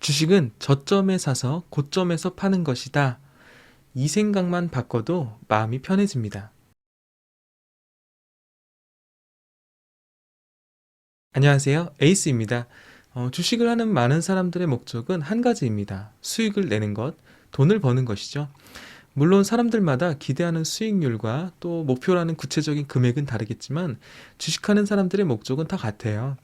주식은 저점에 사서 고점에서 파는 것이다. 이 생각만 바꿔도 마음이 편해집니다. 안녕하세요. 에이스입니다. 주식을 하는 많은 사람들의 목적은 한 가지입니다. 수익을 내는 것, 돈을 버는 것이죠. 물론 사람들마다 기대하는 수익률과 또 목표라는 구체적인 금액은 다르겠지만 주식하는 사람들의 목적은 다 같아요.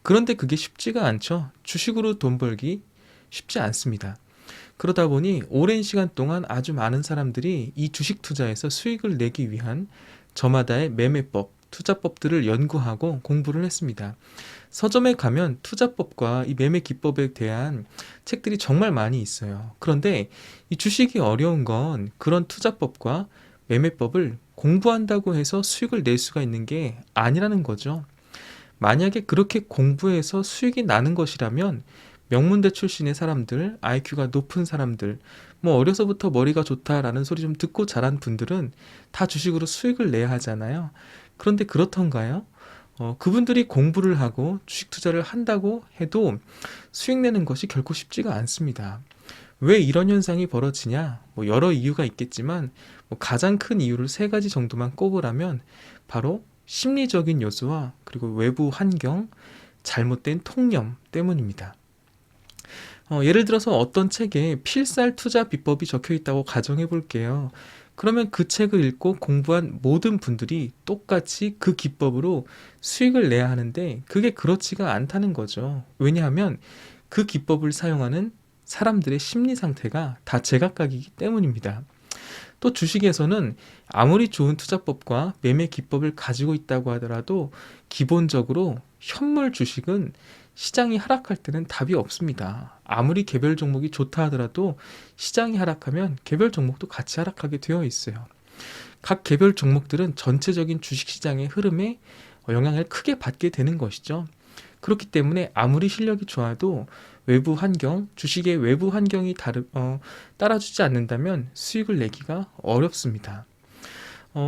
그런데 그게 쉽지가 않죠. 주식으로 돈 벌기 쉽지 않습니다. 그러다 보니 오랜 시간 동안 아주 많은 사람들이 이 주식 투자에서 수익을 내기 위한 저마다의 매매법, 투자법들을 연구하고 공부를 했습니다. 서점에 가면 투자법과 이 매매 기법에 대한 책들이 정말 많이 있어요. 그런데 이 주식이 어려운 건 그런 투자법과 매매법을 공부한다고 해서 수익을 낼 수가 있는 게 아니라는 거죠. 만약에 그렇게 공부해서 수익이 나는 것이라면 명문대 출신의 사람들, IQ가 높은 사람들, 뭐 어려서부터 머리가 좋다라는 소리 좀 듣고 자란 분들은 다 주식으로 수익을 내야 하잖아요. 그런데 그렇던가요? 그분들이 공부를 하고 주식 투자를 한다고 해도 수익 내는 것이 결코 쉽지가 않습니다. 왜 이런 현상이 벌어지냐? 뭐 여러 이유가 있겠지만 뭐 가장 큰 이유를 세 가지 정도만 꼽으라면 바로 심리적인 요소와 그리고 외부 환경, 잘못된 통념 때문입니다. 예를 들어서 어떤 책에 필살 투자 비법이 적혀 있다고 가정해 볼게요. 그러면 그 책을 읽고 공부한 모든 분들이 똑같이 그 기법으로 수익을 내야 하는데 그게 그렇지가 않다는 거죠. 왜냐하면 그 기법을 사용하는 사람들의 심리 상태가 다 제각각이기 때문입니다. 또 주식에서는 아무리 좋은 투자법과 매매 기법을 가지고 있다고 하더라도 기본적으로 현물 주식은 시장이 하락할 때는 답이 없습니다. 아무리 개별 종목이 좋다 하더라도 시장이 하락하면 개별 종목도 같이 하락하게 되어 있어요. 각 개별 종목들은 전체적인 주식시장의 흐름에 영향을 크게 받게 되는 것이죠. 그렇기 때문에 아무리 실력이 좋아도 외부 환경, 주식의 외부 환경이 따라주지 않는다면 수익을 내기가 어렵습니다.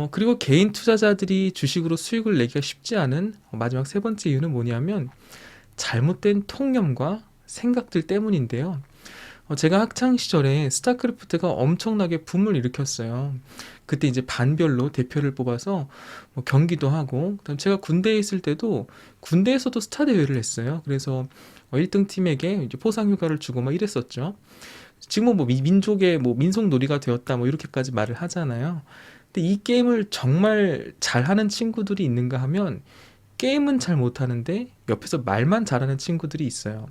그리고 개인 투자자들이 주식으로 수익을 내기가 쉽지 않은 마지막 세 번째 이유는 뭐냐면 잘못된 통념과 생각들 때문인데요. 제가 학창 시절에 스타크래프트가 엄청나게 붐을 일으켰어요. 그때 이제 반별로 대표를 뽑아서 뭐 경기도 하고, 그다음 제가 군대에 있을 때도 군대에서도 스타 대회를 했어요. 그래서 1등 팀에게 이제 포상 휴가를 주고 막 이랬었죠. 지금은 뭐 민족의 뭐 민속놀이가 되었다 뭐 이렇게까지 말을 하잖아요. 근데 이 게임을 정말 잘하는 친구들이 있는가 하면 게임은 잘 못하는데 옆에서 말만 잘하는 친구들이 있어요.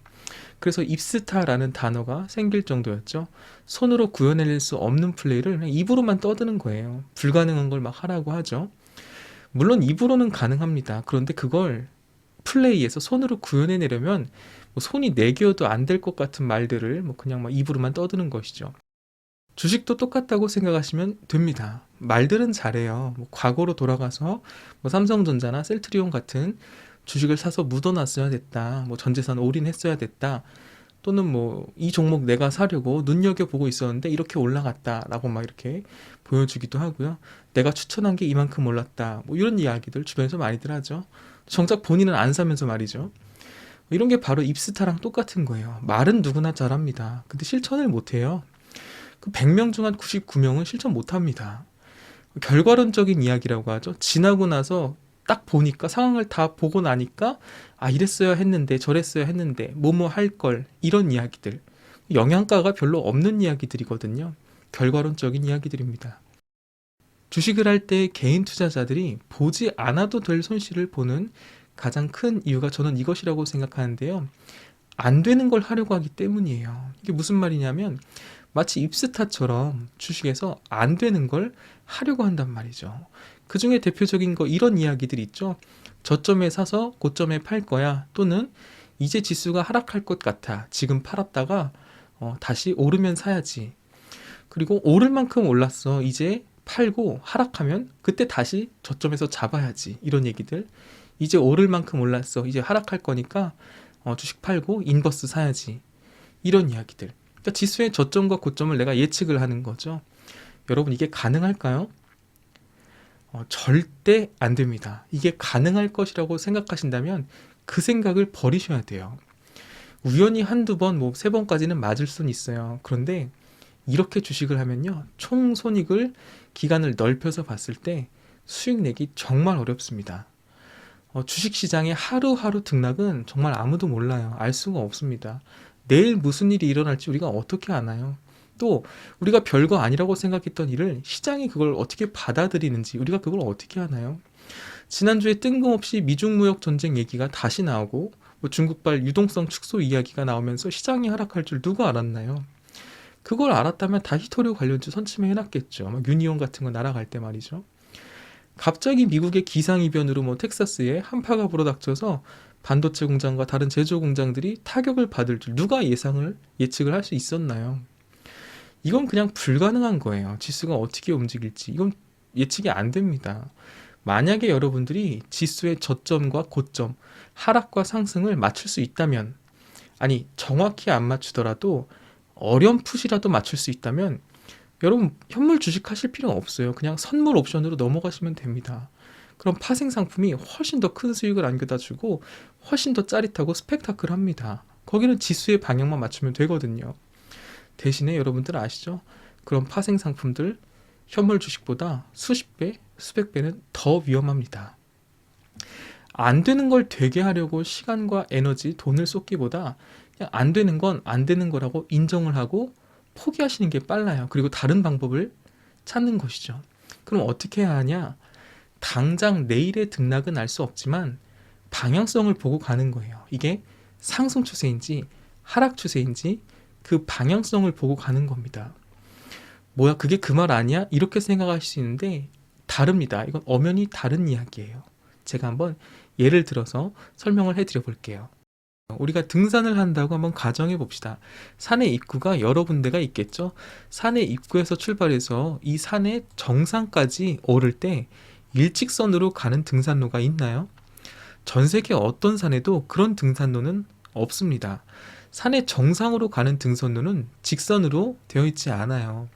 그래서 입스타라는 단어가 생길 정도였죠. 손으로 구현해낼 수 없는 플레이를 그냥 입으로만 떠드는 거예요. 불가능한 걸 막 하라고 하죠. 물론 입으로는 가능합니다. 그런데 그걸 플레이에서 손으로 구현해내려면 뭐 손이 네 개여도 안 될 것 같은 말들을 뭐 그냥 막 입으로만 떠드는 것이죠. 주식도 똑같다고 생각하시면 됩니다. 말들은 잘해요. 뭐 과거로 돌아가서 뭐 삼성전자나 셀트리온 같은 주식을 사서 묻어놨어야 됐다. 뭐 전 재산 올인했어야 됐다. 또는 뭐 이 종목 내가 사려고 눈여겨보고 있었는데 이렇게 올라갔다라고 막 이렇게 보여주기도 하고요. 내가 추천한 게 이만큼 올랐다. 뭐 이런 이야기들 주변에서 많이들 하죠. 정작 본인은 안 사면서 말이죠. 이런 게 바로 입스타랑 똑같은 거예요. 말은 누구나 잘합니다. 근데 실천을 못해요. 그 100명 중 한 99명은 실천 못합니다. 결과론적인 이야기라고 하죠. 지나고 나서 딱 보니까 상황을 다 보고 나니까 아 이랬어야 했는데 저랬어야 했는데 뭐뭐 할 걸 이런 이야기들 영양가가 별로 없는 이야기들이거든요. 결과론적인 이야기들입니다. 주식을 할 때 개인 투자자들이 보지 않아도 될 손실을 보는 가장 큰 이유가 저는 이것이라고 생각하는데요. 안 되는 걸 하려고 하기 때문이에요. 이게 무슨 말이냐면 마치 입스타처럼 주식에서 안 되는 걸 하려고 한단 말이죠. 그 중에 대표적인 거 이런 이야기들이 있죠. 저점에 사서 고점에 팔 거야. 또는 이제 지수가 하락할 것 같아. 지금 팔았다가 다시 오르면 사야지. 그리고 오를 만큼 올랐어. 이제 팔고 하락하면 그때 다시 저점에서 잡아야지. 이런 얘기들. 이제 오를 만큼 올랐어. 이제 하락할 거니까 주식 팔고 인버스 사야지. 이런 이야기들. 그러니까 지수의 저점과 고점을 내가 예측을 하는 거죠. 여러분 이게 가능할까요? 절대 안 됩니다. 이게 가능할 것이라고 생각하신다면 그 생각을 버리셔야 돼요. 우연히 한두 번, 뭐 세 번까지는 맞을 수는 있어요. 그런데 이렇게 주식을 하면요, 총 손익을 기간을 넓혀서 봤을 때 수익 내기 정말 어렵습니다. 주식시장의 하루하루 등락은 정말 아무도 몰라요. 알 수가 없습니다. 내일 무슨 일이 일어날지 우리가 어떻게 아나요? 또 우리가 별거 아니라고 생각했던 일을 시장이 그걸 어떻게 받아들이는지 우리가 그걸 어떻게 하나요? 지난주에 뜬금없이 미중 무역 전쟁 얘기가 다시 나오고 뭐 중국발 유동성 축소 이야기가 나오면서 시장이 하락할 줄 누가 알았나요? 그걸 알았다면 다 히토류 관련주 선침해 해놨겠죠. 막 유니온 같은 거 날아갈 때 말이죠. 갑자기 미국의 기상이변으로 뭐 텍사스에 한파가 불어닥쳐서 반도체 공장과 다른 제조 공장들이 타격을 받을 줄 누가 예측을 할 수 있었나요? 이건 그냥 불가능한 거예요. 지수가 어떻게 움직일지 이건 예측이 안 됩니다. 만약에 여러분들이 지수의 저점과 고점, 하락과 상승을 맞출 수 있다면, 아니 정확히 안 맞추더라도 어렴풋이라도 맞출 수 있다면 여러분 현물 주식 하실 필요 없어요. 그냥 선물 옵션으로 넘어가시면 됩니다. 그럼 파생 상품이 훨씬 더 큰 수익을 안겨다 주고 훨씬 더 짜릿하고 스펙타클합니다. 거기는 지수의 방향만 맞추면 되거든요. 대신에 여러분들 아시죠? 그런 파생 상품들 현물 주식보다 수십 배, 수백 배는 더 위험합니다. 안 되는 걸 되게 하려고 시간과 에너지, 돈을 쏟기보다 그냥 안 되는 건 안 되는 거라고 인정을 하고 포기하시는 게 빨라요. 그리고 다른 방법을 찾는 것이죠. 그럼 어떻게 해야 하냐? 당장 내일의 등락은 알 수 없지만 방향성을 보고 가는 거예요. 이게 상승 추세인지 하락 추세인지 그 방향성을 보고 가는 겁니다. 뭐야 그게 그 말 아니야? 이렇게 생각할 수 있는데 다릅니다. 이건 엄연히 다른 이야기예요. 제가 한번 예를 들어서 설명을 해드려 볼게요. 우리가 등산을 한다고 한번 가정해 봅시다. 산의 입구가 여러 군데가 있겠죠. 산의 입구에서 출발해서 이 산의 정상까지 오를 때 일직선으로 가는 등산로가 있나요? 전 세계 어떤 산에도 그런 등산로는 없습니다. 산의 정상으로 가는 등산로는 직선으로 되어 있지 않아요.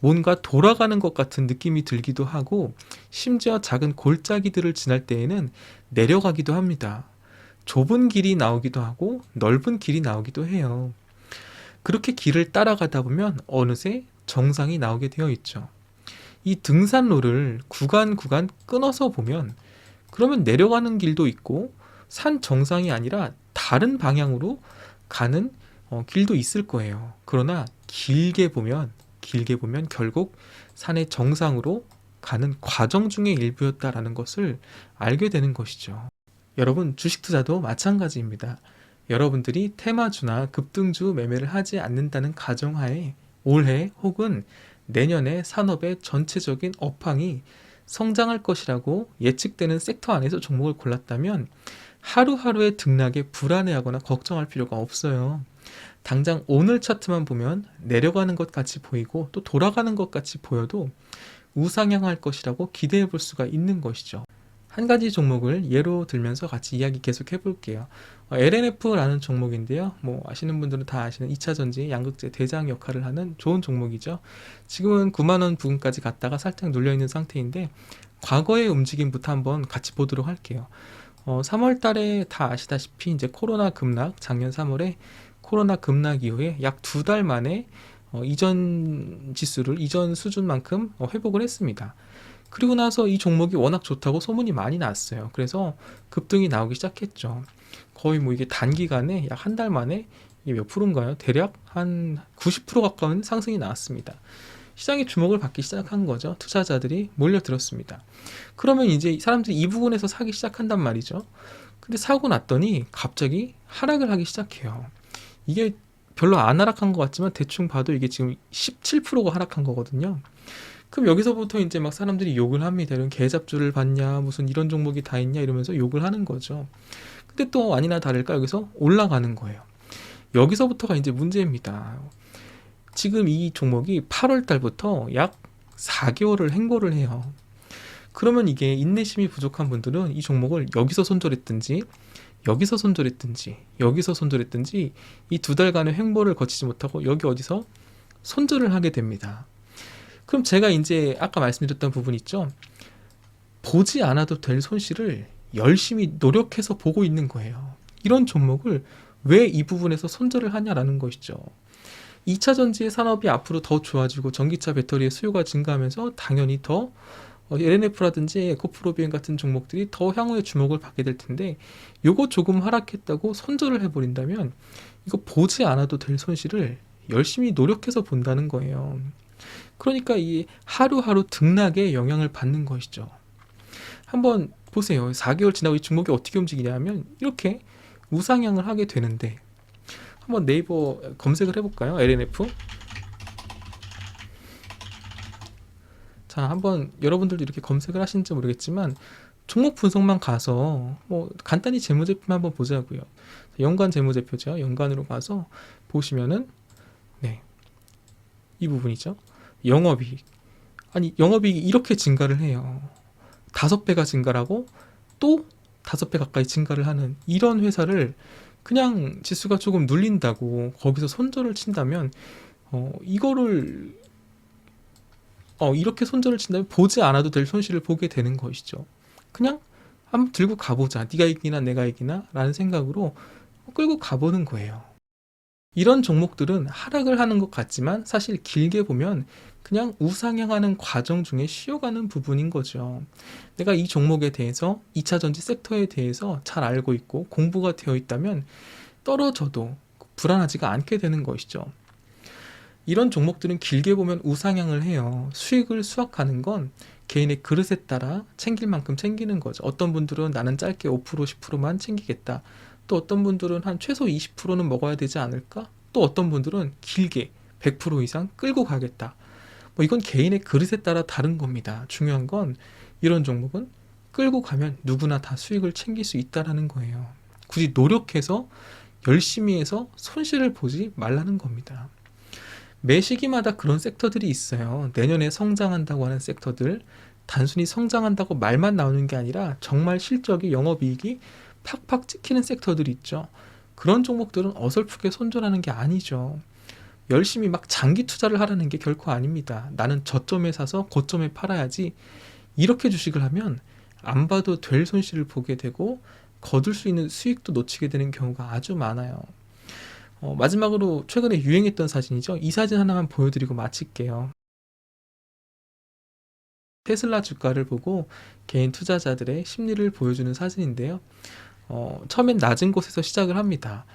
뭔가 돌아가는 것 같은 느낌이 들기도 하고 심지어 작은 골짜기들을 지날 때에는 내려가기도 합니다. 좁은 길이 나오기도 하고 넓은 길이 나오기도 해요. 그렇게 길을 따라가다 보면 어느새 정상이 나오게 되어 있죠. 이 등산로를 구간 끊어서 보면 그러면 내려가는 길도 있고 산 정상이 아니라 다른 방향으로 가는 길도 있을 거예요. 그러나 길게 보면 결국 산의 정상으로 가는 과정 중의 일부였다라는 것을 알게 되는 것이죠. 여러분 주식 투자도 마찬가지입니다. 여러분들이 테마주나 급등주 매매를 하지 않는다는 가정하에 올해 혹은 내년에 산업의 전체적인 업황이 성장할 것이라고 예측되는 섹터 안에서 종목을 골랐다면 하루하루의 등락에 불안해하거나 걱정할 필요가 없어요. 당장 오늘 차트만 보면 내려가는 것 같이 보이고 또 돌아가는 것 같이 보여도 우상향할 것이라고 기대해 볼 수가 있는 것이죠. 한 가지 종목을 예로 들면서 같이 이야기 계속 해볼게요. LNF라는 종목인데요. 뭐 아시는 분들은 다 아시는 2차 전지 양극재 대장 역할을 하는 좋은 종목이죠. 지금은 9만 원 부근까지 갔다가 살짝 눌려 있는 상태인데 과거의 움직임부터 한번 같이 보도록 할게요. 3월 달에 다 아시다시피 이제 코로나 급락, 작년 3월에 코로나 급락 이후에 약 2달 만에 이전 지수를 이전 수준만큼 회복을 했습니다. 그리고 나서 이 종목이 워낙 좋다고 소문이 많이 났어요. 그래서 급등이 나오기 시작했죠. 거의 뭐 이게 단기간에 약 한 달 만에 이게 몇 프로인가요? 대략 한 90% 가까운 상승이 나왔습니다. 시장이 주목을 받기 시작한 거죠. 투자자들이 몰려들었습니다. 그러면 이제 사람들이 이 부분에서 사기 시작한단 말이죠. 근데 사고 났더니 갑자기 하락을 하기 시작해요. 이게 별로 안 하락한 것 같지만 대충 봐도 이게 지금 17%가 하락한 거거든요. 그럼 여기서부터 이제 막 사람들이 욕을 합니다. 이런 개잡주를 봤냐, 무슨 이런 종목이 다 있냐 이러면서 욕을 하는 거죠. 근데 또 아니나 다를까 여기서 올라가는 거예요. 여기서부터가 이제 문제입니다. 지금 이 종목이 8월 달부터 약 4개월을 행보를 해요. 그러면 이게 인내심이 부족한 분들은 이 종목을 여기서 손절했든지 여기서 손절했든지 여기서 손절했든지 이 2달간의 횡보를 거치지 못하고 여기 어디서 손절을 하게 됩니다. 그럼 제가 이제 아까 말씀드렸던 부분 있죠. 보지 않아도 될 손실을 열심히 노력해서 보고 있는 거예요. 이런 종목을 왜 이 부분에서 손절을 하냐라는 것이죠. 2차 전지의 산업이 앞으로 더 좋아지고 전기차 배터리의 수요가 증가하면서 당연히 더 LNF라든지 에코프로비엔 같은 종목들이 더 향후에 주목을 받게 될 텐데, 요거 조금 하락했다고 손절을 해버린다면 이거 보지 않아도 될 손실을 열심히 노력해서 본다는 거예요. 그러니까 이 하루하루 등락에 영향을 받는 것이죠. 한번 보세요. 4개월 지나고 이 종목이 어떻게 움직이냐면 이렇게 우상향을 하게 되는데, 한번 네이버 검색을 해볼까요? LNF. 자, 한번 여러분들도 이렇게 검색을 하시는지 모르겠지만 종목 분석만 가서 뭐 간단히 재무제표만 한번 보자고요. 연간 재무제표죠. 연간으로 가서 보시면은 네, 이 부분이죠. 영업이익. 아니, 영업이익이 이렇게 증가를 해요. 5배가 증가하고 또 5배 가까이 증가를 하는 이런 회사를 그냥 지수가 조금 눌린다고 거기서 손절을 친다면, 이거를 이렇게 손절을 친다면 보지 않아도 될 손실을 보게 되는 것이죠. 그냥 한번 들고 가보자. 네가 이기나 내가 이기나 라는 생각으로 끌고 가보는 거예요. 이런 종목들은 하락을 하는 것 같지만 사실 길게 보면 그냥 우상향하는 과정 중에 쉬어가는 부분인 거죠. 내가 이 종목에 대해서 2차 전지 섹터에 대해서 잘 알고 있고 공부가 되어 있다면 떨어져도 불안하지가 않게 되는 것이죠. 이런 종목들은 길게 보면 우상향을 해요. 수익을 수확하는 건 개인의 그릇에 따라 챙길 만큼 챙기는 거죠. 어떤 분들은 나는 짧게 5% 10%만 챙기겠다. 또 어떤 분들은 한 최소 20%는 먹어야 되지 않을까? 또 어떤 분들은 길게 100% 이상 끌고 가겠다. 뭐 이건 개인의 그릇에 따라 다른 겁니다. 중요한 건 이런 종목은 끌고 가면 누구나 다 수익을 챙길 수 있다는 거예요. 굳이 노력해서 열심히 해서 손실을 보지 말라는 겁니다. 매 시기마다 그런 섹터들이 있어요. 내년에 성장한다고 하는 섹터들, 단순히 성장한다고 말만 나오는 게 아니라 정말 실적이, 영업이익이 팍팍 찍히는 섹터들이 있죠. 그런 종목들은 어설프게 손절하는 게 아니죠. 열심히 막 장기 투자를 하라는 게 결코 아닙니다. 나는 저점에 사서 고점에 팔아야지, 이렇게 주식을 하면 안 봐도 될 손실을 보게 되고 거둘 수 있는 수익도 놓치게 되는 경우가 아주 많아요. 마지막으로 최근에 유행했던 사진이죠. 이 사진 하나만 보여드리고 마칠게요. 테슬라 주가를 보고 개인 투자자들의 심리를 보여주는 사진인데요. 처음엔 낮은 곳에서 시작을 합니다.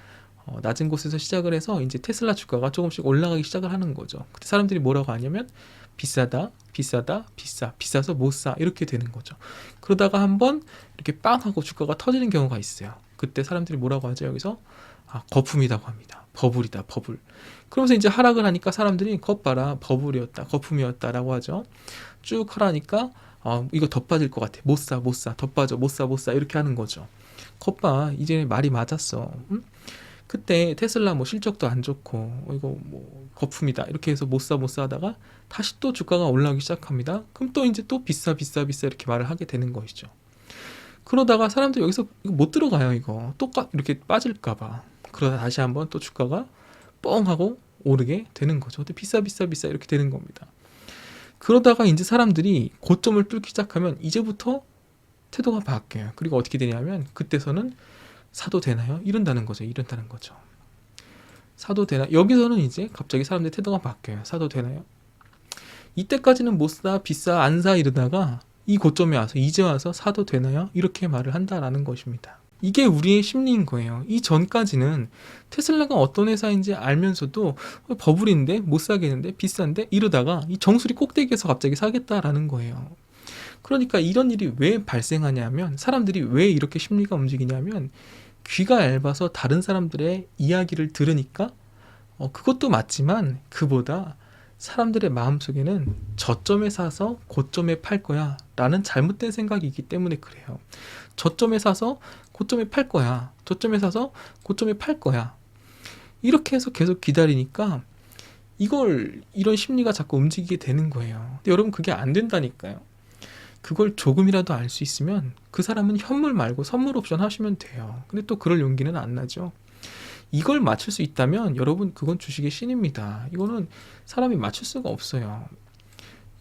낮은 곳에서 시작을 해서 이제 테슬라 주가가 조금씩 올라가기 시작을 하는 거죠. 그때 사람들이 뭐라고 하냐면 비싸다, 비싸다, 비싸서 못 사, 이렇게 되는 거죠. 그러다가 한번 이렇게 빵 하고 주가가 터지는 경우가 있어요. 그때 사람들이 뭐라고 하죠? 여기서 거품이라고 합니다. 버블이다, 버블. 그러면서 이제 하락을 하니까 사람들이 것 봐라, 버블이었다, 거품이었다라고 하죠. 쭉 하라니까 이거 더 빠질 것 같아. 못 사, 못 사, 더 빠져, 못 사, 못 사, 이렇게 하는 거죠. 것 봐, 이제 말이 맞았어. 응? 그때 테슬라 뭐 실적도 안 좋고 이거 뭐 거품이다 이렇게 해서 못 사 못 사 하다가 다시 또 주가가 올라오기 시작합니다. 그럼 또 이제 또 비싸 비싸 비싸 이렇게 말을 하게 되는 것이죠. 그러다가 사람들 여기서 이거 못 들어가요. 이거 또 이렇게 빠질까 봐. 그러다 다시 한번 또 주가가 뻥 하고 오르게 되는 거죠. 또 비싸 비싸 비싸 이렇게 되는 겁니다. 그러다가 이제 사람들이 고점을 뚫기 시작하면 이제부터 태도가 바뀌어요. 그리고 어떻게 되냐면 그때서는 사도 되나요? 이런다는 거죠. 이런다는 거죠. 사도 되나? 여기서는 이제 갑자기 사람들의 태도가 바뀌어요. 사도 되나요? 이때까지는 못 사, 비싸, 안 사 이러다가 이 고점에 와서 이제 와서 사도 되나요? 이렇게 말을 한다라는 것입니다. 이게 우리의 심리인 거예요. 이 전까지는 테슬라가 어떤 회사인지 알면서도 버블인데 못 사겠는데 비싼데 이러다가 이 정수리 꼭대기에서 갑자기 사겠다라는 거예요. 그러니까 이런 일이 왜 발생하냐면, 사람들이 왜 이렇게 심리가 움직이냐면 귀가 얇아서 다른 사람들의 이야기를 들으니까 그것도 맞지만 그보다 사람들의 마음속에는 저점에 사서 고점에 팔 거야 라는 잘못된 생각이 있기 때문에 그래요. 저점에 사서 고점에 팔 거야, 저점에 사서 고점에 팔 거야, 이렇게 해서 계속 기다리니까 이런 심리가 자꾸 움직이게 되는 거예요. 근데 여러분 그게 안 된다니까요. 그걸 조금이라도 알 수 있으면 그 사람은 현물 말고 선물 옵션 하시면 돼요. 근데 또 그럴 용기는 안 나죠. 이걸 맞출 수 있다면 여러분 그건 주식의 신입니다. 이거는 사람이 맞출 수가 없어요.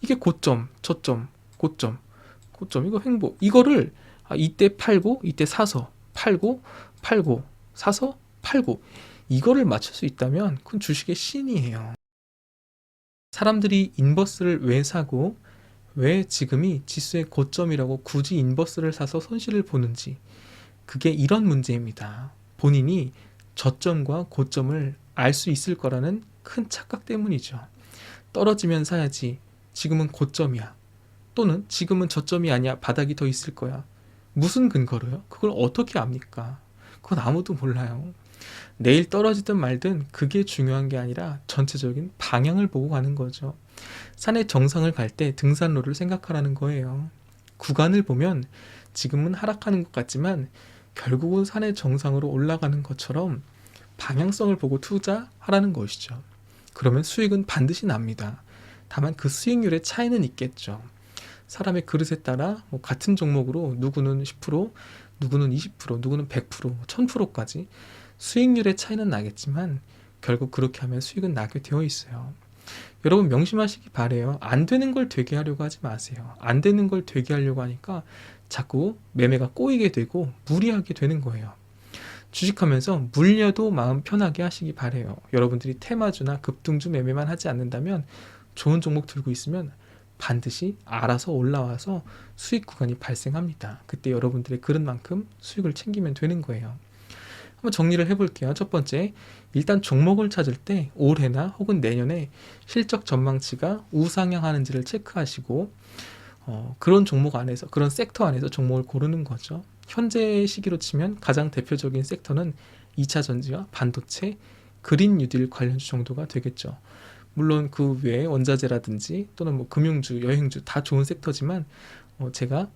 이게 고점, 저점, 고점, 고점, 이거 횡보. 이거를 이때 팔고 이때 사서 팔고 팔고 사서 팔고 이거를 맞출 수 있다면 그건 주식의 신이에요. 사람들이 인버스를 왜 사고 왜 지금이 지수의 고점이라고 굳이 인버스를 사서 손실을 보는지, 그게 이런 문제입니다. 본인이 저점과 고점을 알 수 있을 거라는 큰 착각 때문이죠. 떨어지면 사야지, 지금은 고점이야, 또는 지금은 저점이 아니야, 바닥이 더 있을 거야. 무슨 근거로요? 그걸 어떻게 압니까? 그건 아무도 몰라요. 내일 떨어지든 말든 그게 중요한 게 아니라 전체적인 방향을 보고 가는 거죠. 산의 정상을 갈 때 등산로를 생각하라는 거예요. 구간을 보면 지금은 하락하는 것 같지만 결국은 산의 정상으로 올라가는 것처럼 방향성을 보고 투자하라는 것이죠. 그러면 수익은 반드시 납니다. 다만 그 수익률의 차이는 있겠죠. 사람의 그릇에 따라 같은 종목으로 누구는 10%, 누구는 20%, 누구는 100%, 1000%까지 수익률의 차이는 나겠지만 결국 그렇게 하면 수익은 나게 되어 있어요. 여러분 명심하시기 바래요. 안 되는 걸 되게 하려고 하지 마세요. 안 되는 걸 되게 하려고 하니까 자꾸 매매가 꼬이게 되고 무리하게 되는 거예요. 주식하면서 물려도 마음 편하게 하시기 바래요. 여러분들이 테마주나 급등주 매매만 하지 않는다면, 좋은 종목 들고 있으면 반드시 알아서 올라와서 수익 구간이 발생합니다. 그때 여러분들의 그릇만큼 수익을 챙기면 되는 거예요. 한번 정리를 해볼게요. 첫 번째, 일단 종목을 찾을 때 올해나 혹은 내년에 실적 전망치가 우상향하는지를 체크하시고, 그런 종목 안에서, 그런 섹터 안에서 종목을 고르는 거죠. 현재 시기로 치면 가장 대표적인 섹터는 2차 전지와 반도체, 그린 뉴딜 관련주 정도가 되겠죠. 물론 그 외에 원자재라든지 또는 뭐 금융주, 여행주 다 좋은 섹터지만 제가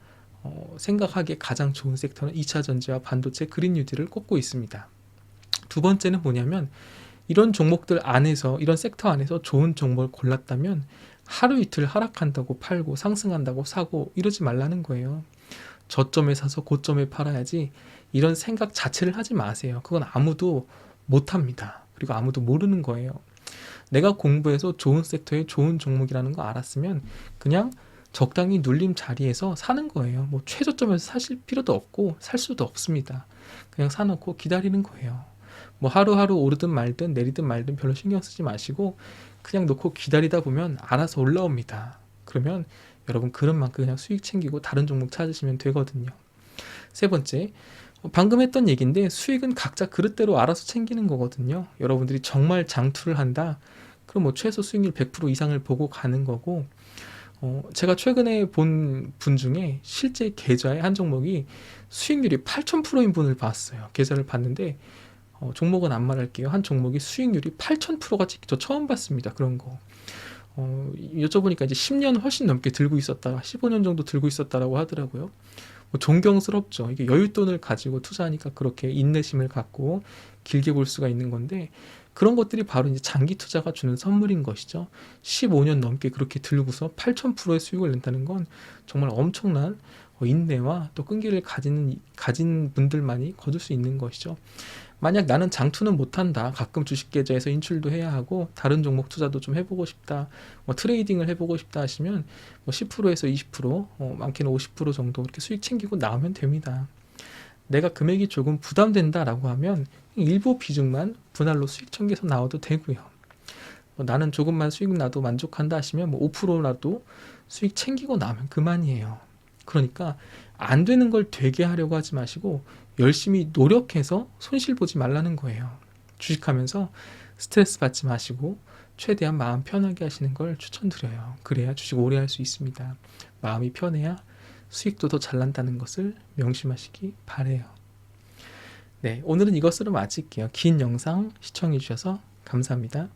생각하기에 가장 좋은 섹터는 2차 전지와 반도체, 그린 뉴딜을 꼽고 있습니다. 두 번째는 뭐냐면, 이런 종목들 안에서, 이런 섹터 안에서 좋은 종목을 골랐다면 하루 이틀 하락한다고 팔고 상승한다고 사고 이러지 말라는 거예요. 저점에 사서 고점에 팔아야지, 이런 생각 자체를 하지 마세요. 그건 아무도 못합니다. 그리고 아무도 모르는 거예요. 내가 공부해서 좋은 섹터에 좋은 종목이라는 거 알았으면 그냥 적당히 눌림 자리에서 사는 거예요. 뭐 최저점에서 사실 필요도 없고 살 수도 없습니다. 그냥 사놓고 기다리는 거예요. 뭐 하루하루 오르든 말든 내리든 말든 별로 신경 쓰지 마시고 그냥 놓고 기다리다 보면 알아서 올라옵니다. 그러면 여러분 그릇만큼 그냥 수익 챙기고 다른 종목 찾으시면 되거든요. 세 번째, 방금 했던 얘기인데 수익은 각자 그릇대로 알아서 챙기는 거거든요. 여러분들이 정말 장투를 한다, 그럼 뭐 최소 수익률 100% 이상을 보고 가는 거고, 제가 최근에 본 분 중에 실제 계좌의 한 종목이 수익률이 8000%인 분을 봤어요. 계좌를 봤는데 종목은 안 말할게요. 한 종목이 수익률이 8000%가 저 처음 봤습니다. 그런 거. 여쭤보니까 이제 10년 훨씬 넘게 들고 있었다, 15년 정도 들고 있었다라고 하더라고요. 뭐 존경스럽죠. 이게 여윳돈을 가지고 투자하니까 그렇게 인내심을 갖고 길게 볼 수가 있는 건데, 그런 것들이 바로 이제 장기 투자가 주는 선물인 것이죠. 15년 넘게 그렇게 들고서 8000%의 수익을 낸다는 건 정말 엄청난 인내와 또 끈기를 가진 분들만이 거둘 수 있는 것이죠. 만약 나는 장투는 못한다, 가끔 주식 계좌에서 인출도 해야 하고 다른 종목 투자도 좀 해보고 싶다, 뭐 트레이딩을 해보고 싶다 하시면 뭐 10%에서 20%, 많게는 50% 정도 그렇게 수익 챙기고 나오면 됩니다. 내가 금액이 조금 부담된다 라고 하면 일부 비중만 분할로 수익 챙겨서 나와도 되고요. 나는 조금만 수익 나도 만족한다 하시면 뭐 5%라도 수익 챙기고 나면 그만이에요. 그러니까 안 되는 걸 되게 하려고 하지 마시고 열심히 노력해서 손실 보지 말라는 거예요. 주식하면서 스트레스 받지 마시고 최대한 마음 편하게 하시는 걸 추천드려요. 그래야 주식 오래 할 수 있습니다. 마음이 편해야 수익도 더 잘 난다는 것을 명심하시기 바래요. 네, 오늘은 이것으로 마칠게요. 긴 영상 시청해 주셔서 감사합니다.